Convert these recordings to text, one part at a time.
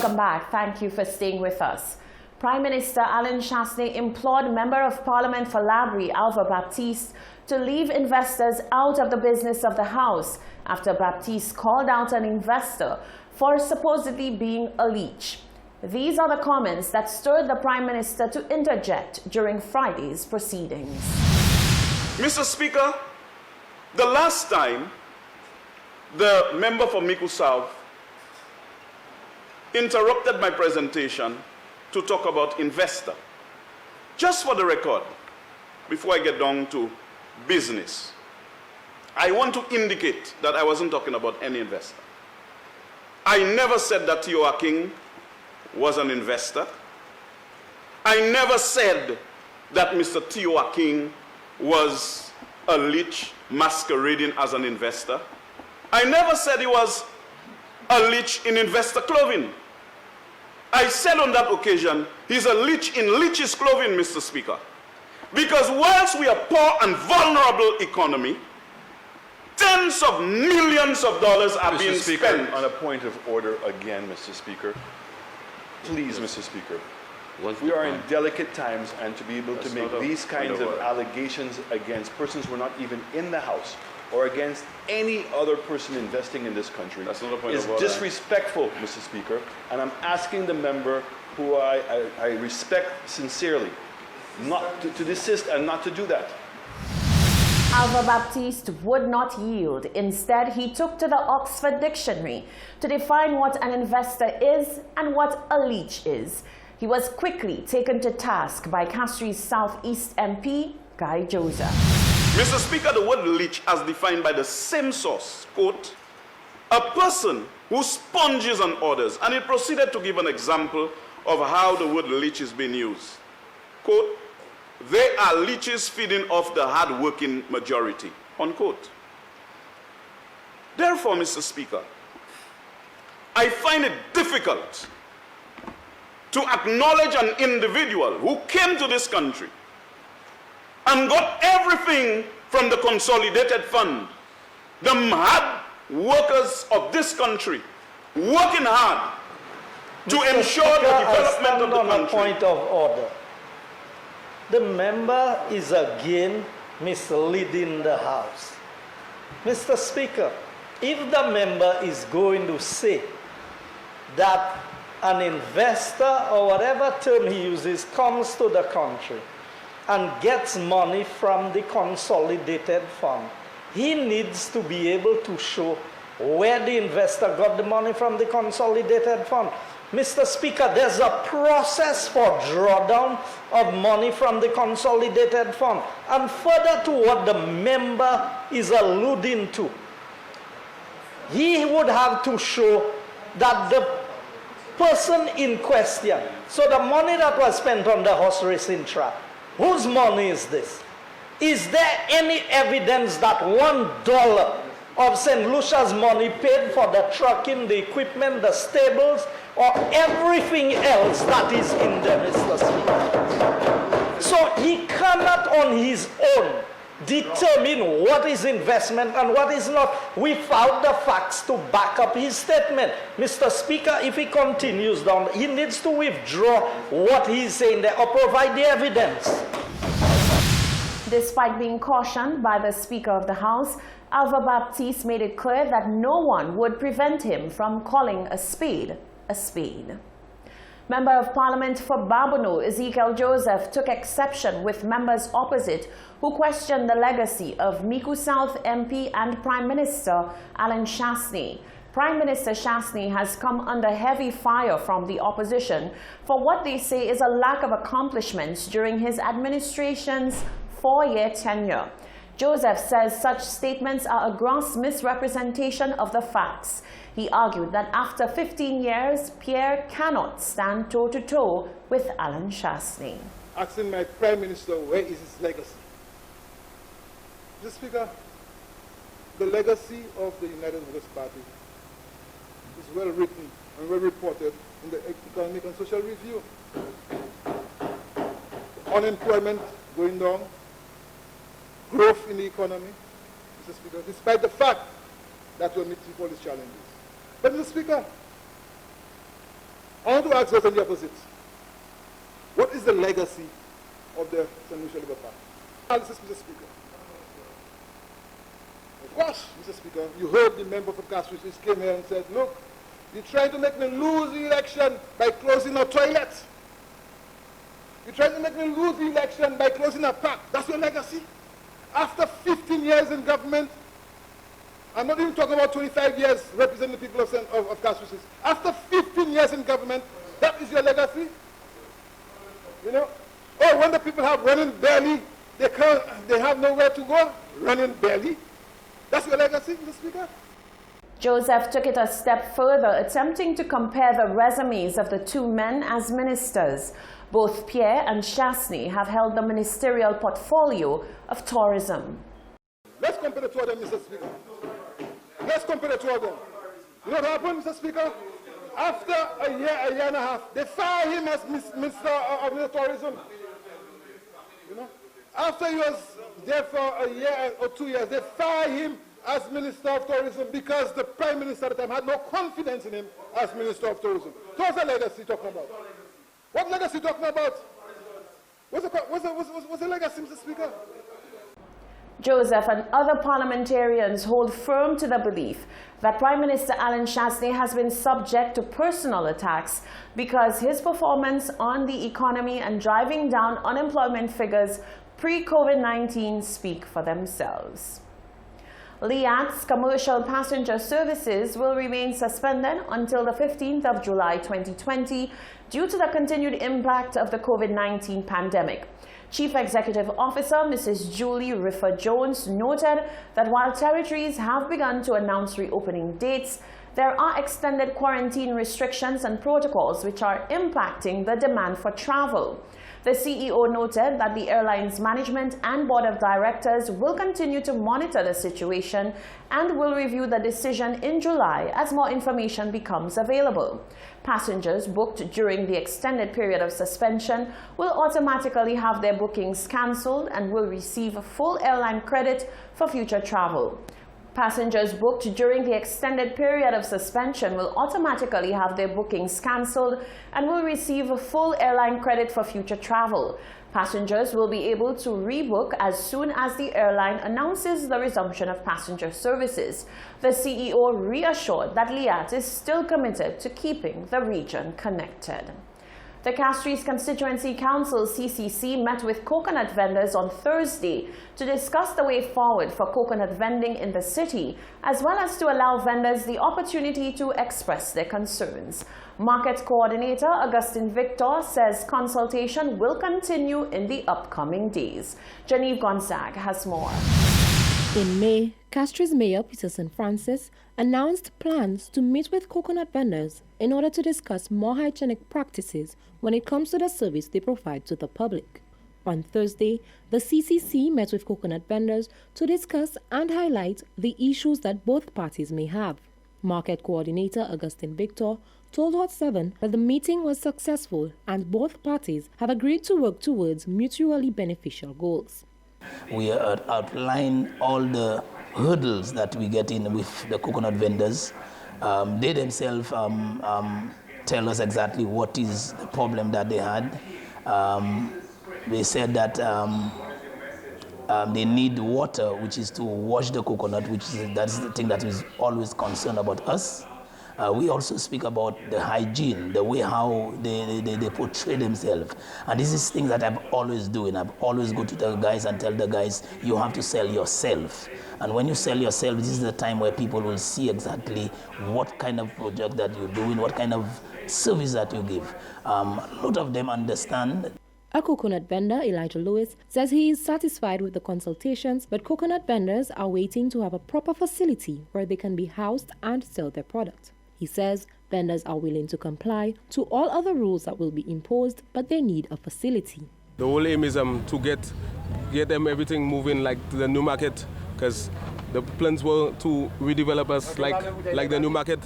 welcome back. Thank you for staying with us. Prime Minister Alain Chastanet implored Member of Parliament for Labrie, Alva Baptiste, to leave investors out of the business of the House after Baptiste called out an investor for supposedly being a leech. These are the comments that stirred the Prime Minister to interject during Friday's proceedings. Mr. Speaker, the last time the member for Mico South interrupted my presentation to talk about investor. Just for the record, before I get down to business, I want to indicate that I wasn't talking about any investor. I never said that T.O. King was an investor. I never said that Mr. T.O. King was a leech masquerading as an investor. I never said he was a leech in investor clothing. I said on that occasion, he's a leech in leech's clothing, Mr. Speaker. Because whilst we are poor and vulnerable economy, tens of millions of dollars are being spent. On a point of order again, Mr. Speaker. Please, Mr. Speaker. We are in delicate times, and to be able to make these kinds of allegations against persons who are not even in the House or against any other person investing in this country is disrespectful, Mr. Speaker. And I'm asking the member who I respect sincerely not to desist and not to do that. Alva Baptiste would not yield. Instead, he took to the Oxford Dictionary to define what an investor is and what a leech is. He was quickly taken to task by Castries Southeast MP, Guy Joseph. Mr. Speaker, the word leech as defined by the same source, quote, a person who sponges on others, and it proceeded to give an example of how the word leech is being used. Quote, they are leeches feeding off the hard-working majority, unquote. Therefore, Mr. Speaker, I find it difficult to acknowledge an individual who came to this country and got everything from the consolidated fund, the hard workers of this country, working hard to ensure the development of the country. On a point of order. The member is again misleading the House. Mr. Speaker, if the member is going to say that an investor, or whatever term he uses, comes to the country and gets money from the consolidated fund, he needs to be able to show where the investor got the money from the consolidated fund. Mr. Speaker, there's a process for drawdown of money from the consolidated fund. And further to what the member is alluding to, he would have to show that the person in question, so the money that was spent on the horse racing track, whose money is this? Is there any evidence that $1 of St. Lucia's money paid for the trucking, the equipment, the stables, or everything else that is in there, Mr. Speaker? So he cannot on his own determine what is investment and what is not without the facts to back up his statement. Mr. Speaker, if he continues down, he needs to withdraw what he's saying there or provide the evidence. Despite being cautioned by the Speaker of the House, Alva Baptiste made it clear that no one would prevent him from calling a spade a spade. Member of Parliament for Babonneau, Ezekiel Joseph, took exception with members opposite who questioned the legacy of Mico South MP and Prime Minister Alain Chastanet. Prime Minister Chastanet has come under heavy fire from the opposition for what they say is a lack of accomplishments during his administration's 4-year tenure. Joseph says such statements are a gross misrepresentation of the facts. He argued that after 15 years, Pierre cannot stand toe-to-toe with Alain Chastanet. Asking my Prime Minister, where is his legacy? Mr. Speaker, the legacy of the United Workers' Party is well written and well reported in the Economic and Social Review. Unemployment going down, growth in the economy, Mr. Speaker, despite the fact that we're meeting all these challenges. But, Mr. Speaker, I want to ask those on the opposite. What is the legacy of the St. Lucia Labour Party? Analysis, Mr. Speaker. Of course, Mr. Speaker, you heard the member for Castries came here and said, look, you're trying to make me lose the election by closing our toilets. You're trying to make me lose the election by closing a park. That's your legacy? After 15 years in government, I'm not even talking about 25 years representing the people of Castries. After 15 years in government, that is your legacy? You know? Oh, when the people have running belly, they have nowhere to go, running belly. That's your legacy, Mr. Speaker? Joseph took it a step further, attempting to compare the resumes of the two men as ministers. Both Pierre and Chasney have held the ministerial portfolio of tourism. Let's compare the two of them, Mr. Speaker. Let's compare the two of them. You know what happened, Mr. Speaker? After a year and a half, they fired him as Minister of Tourism. You know? After he was there for a year or 2 years, they fired him as Minister of Tourism because the Prime Minister at the time had no confidence in him as Minister of Tourism. So what's the legacy talking about? What legacy talking about? What's the legacy, Mr. Speaker? Joseph and other parliamentarians hold firm to the belief that Prime Minister Alan Chasney has been subject to personal attacks because his performance on the economy and driving down unemployment figures pre-COVID-19 speak for themselves. Liat's commercial passenger services will remain suspended until the 15th of July 2020 due to the continued impact of the COVID-19 pandemic. Chief Executive Officer Mrs. Julie Riffer-Jones noted that while territories have begun to announce reopening dates, there are extended quarantine restrictions and protocols which are impacting the demand for travel. The CEO noted that the airline's management and board of directors will continue to monitor the situation and will review the decision in July as more information becomes available. Passengers booked during the extended period of suspension will automatically have their bookings cancelled and will receive full airline credit for future travel. Passengers booked during the extended period of suspension will automatically have their bookings cancelled and will receive a full airline credit for future travel. Passengers will be able to rebook as soon as the airline announces the resumption of passenger services. The CEO reassured that Liat is still committed to keeping the region connected. The Castries Constituency Council CCC met with coconut vendors on Thursday to discuss the way forward for coconut vending in the city, as well as to allow vendors the opportunity to express their concerns. Market Coordinator Augustine Victor says consultation will continue in the upcoming days. Genevieve Gonzague has more. In May, Castries Mayor Peter St. Francis announced plans to meet with coconut vendors in order to discuss more hygienic practices when it comes to the service they provide to the public. On Thursday, the CCC met with coconut vendors to discuss and highlight the issues that both parties may have. Market Coordinator Augustine Victor told Hot 7 that the meeting was successful and both parties have agreed to work towards mutually beneficial goals. We outline all the hurdles that we get in with the coconut vendors. They themselves tell us exactly what is the problem that they had. They said that they need water, which is to wash the coconut, that's the thing that is always concerned about us. We also speak about the hygiene, the way how they portray themselves. And this is things that I'm always doing. I always go to the guys and tell the guys, you have to sell yourself. And when you sell yourself, this is the time where people will see exactly what kind of project that you're doing, what kind of service that you give. A lot of them understand. A coconut vendor, Elijah Lewis, says he is satisfied with the consultations, but coconut vendors are waiting to have a proper facility where they can be housed and sell their product. He says vendors are willing to comply to all other rules that will be imposed, but they need a facility. The whole aim is to get them everything moving like the new market, because the plans were to redevelop us like the new market,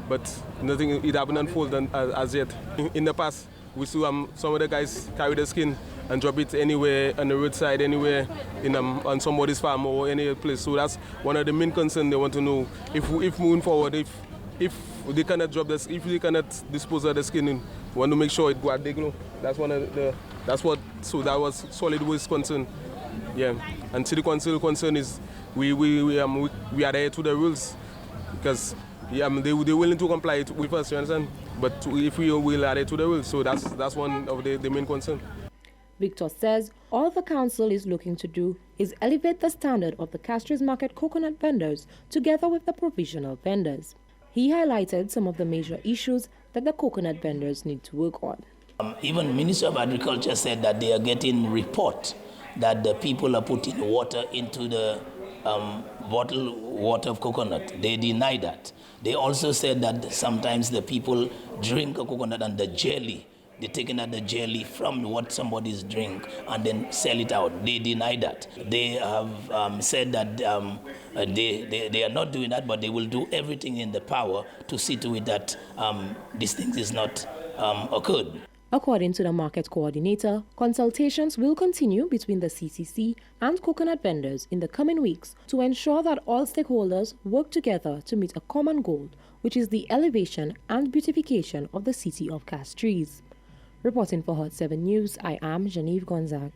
but nothing, it haven't unfolded as yet. In the past, we saw some of the guys carry the skin and drop it anywhere on the roadside, anywhere on somebody's farm or any place. So that's one of the main concerns they want to know. If moving forward, if if they cannot drop this, if they cannot dispose of the skin, we want to make sure it go at the glow. That's one of the. That's what. So that was solid waste concern. Yeah, and city council concern is we are there to the rules because they willing to comply with us. You understand? But if we will adhere to the rules, so that's one of the main concern. Victor says all the council is looking to do is elevate the standard of the Castries Market coconut vendors together with the provisional vendors. He highlighted some of the major issues that the coconut vendors need to work on. Even Minister of Agriculture said that they are getting report that the people are putting water into the bottled water of coconut. They deny that. They also said that sometimes the people drink a coconut and the jelly, they're taking out the jelly from what somebody's drink and then sell it out. They deny that. They have said that they are not doing that, but they will do everything in their power to see to it that these things is not occurred. According to the market coordinator, consultations will continue between the CCC and coconut vendors in the coming weeks to ensure that all stakeholders work together to meet a common goal, which is the elevation and beautification of the city of Castries. Reporting for Hot 7 News, I am Genevieve Gonzague.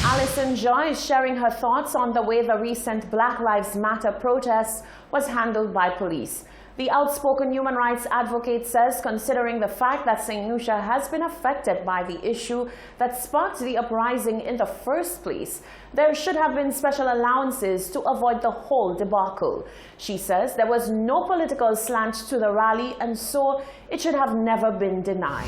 Alison Jean is sharing her thoughts on the way the recent Black Lives Matter protests was handled by police. The outspoken human rights advocate says, considering the fact that St. Lucia has been affected by the issue that sparked the uprising in the first place, there should have been special allowances to avoid the whole debacle. She says there was no political slant to the rally and so it should have never been denied.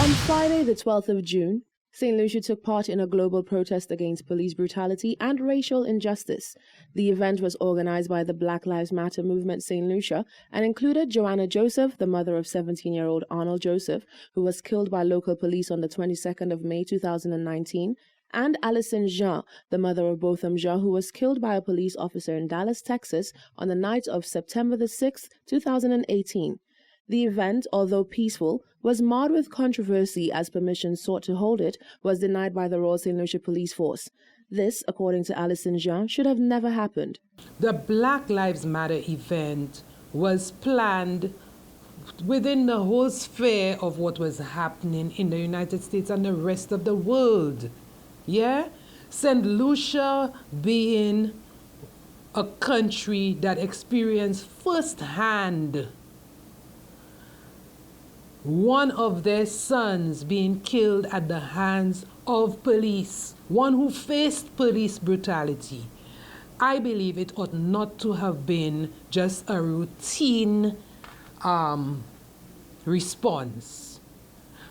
On Friday, the 12th of June, St. Lucia took part in a global protest against police brutality and racial injustice. The event was organized by the Black Lives Matter movement St. Lucia and included Joanna Joseph, the mother of 17-year-old Arnold Joseph, who was killed by local police on the 22nd of May 2019, and Alison Jean, the mother of Botham Jean, who was killed by a police officer in Dallas, Texas, on the night of September the 6th, 2018. The event, although peaceful, was marred with controversy as permission sought to hold it was denied by the Royal St. Lucia Police Force. This, according to Alison Jean, should have never happened. The Black Lives Matter event was planned within the whole sphere of what was happening in the United States and the rest of the world. Yeah? St. Lucia being a country that experienced firsthand one of their sons being killed at the hands of police, one who faced police brutality. I believe it ought not to have been just a routine response,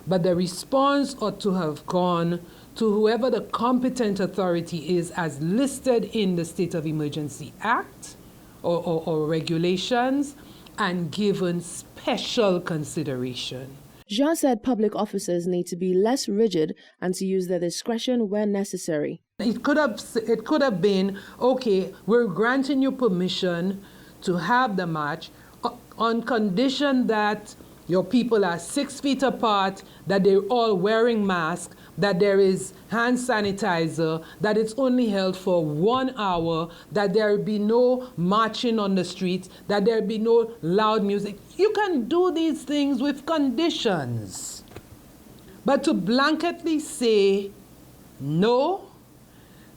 but the response ought to have gone to whoever the competent authority is as listed in the State of Emergency Act or regulations, and given special consideration. Jean said public officers need to be less rigid and to use their discretion where necessary. It could have been, okay, we're granting you permission to have the march on condition that your people are 6 feet apart, that they're all wearing masks, that there is hand sanitizer, that it's only held for 1 hour, that there be no marching on the streets, that there be no loud music. You can do these things with conditions. But to blanketly say no,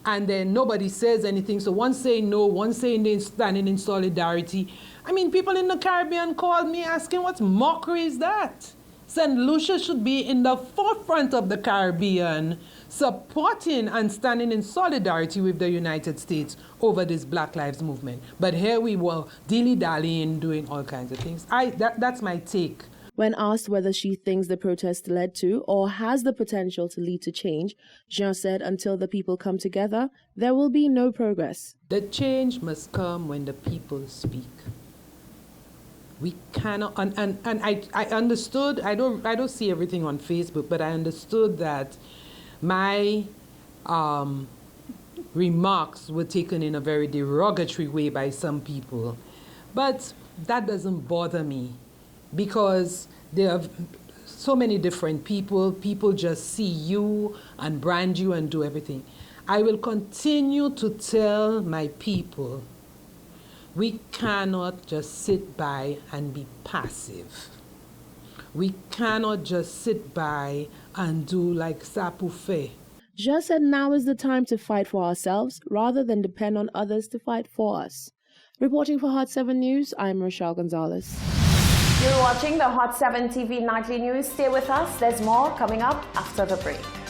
and then nobody says anything, so one saying no, one saying they're standing in solidarity. I mean, people in the Caribbean called me asking what mockery is that? St. Lucia should be in the forefront of the Caribbean, supporting and standing in solidarity with the United States over this Black Lives Movement. But here we were dilly-dallying, doing all kinds of things. That's my take. When asked whether she thinks the protest led to or has the potential to lead to change, Jean said until the people come together, there will be no progress. The change must come when the people speak. We cannot, and I understood, I don't see everything on Facebook, but I understood that my remarks were taken in a very derogatory way by some people. But that doesn't bother me because there are so many different people. People just see you and brand you and do everything. I will continue to tell my people We cannot just sit by and be passive. We cannot just sit by and do like Sapufe. Just said now is the time to fight for ourselves rather than depend on others to fight for us. Reporting for Hot 7 News, I'm Rochelle Gonzalez. You're watching the Hot 7 TV Nightly News. Stay with us. There's more coming up after the break.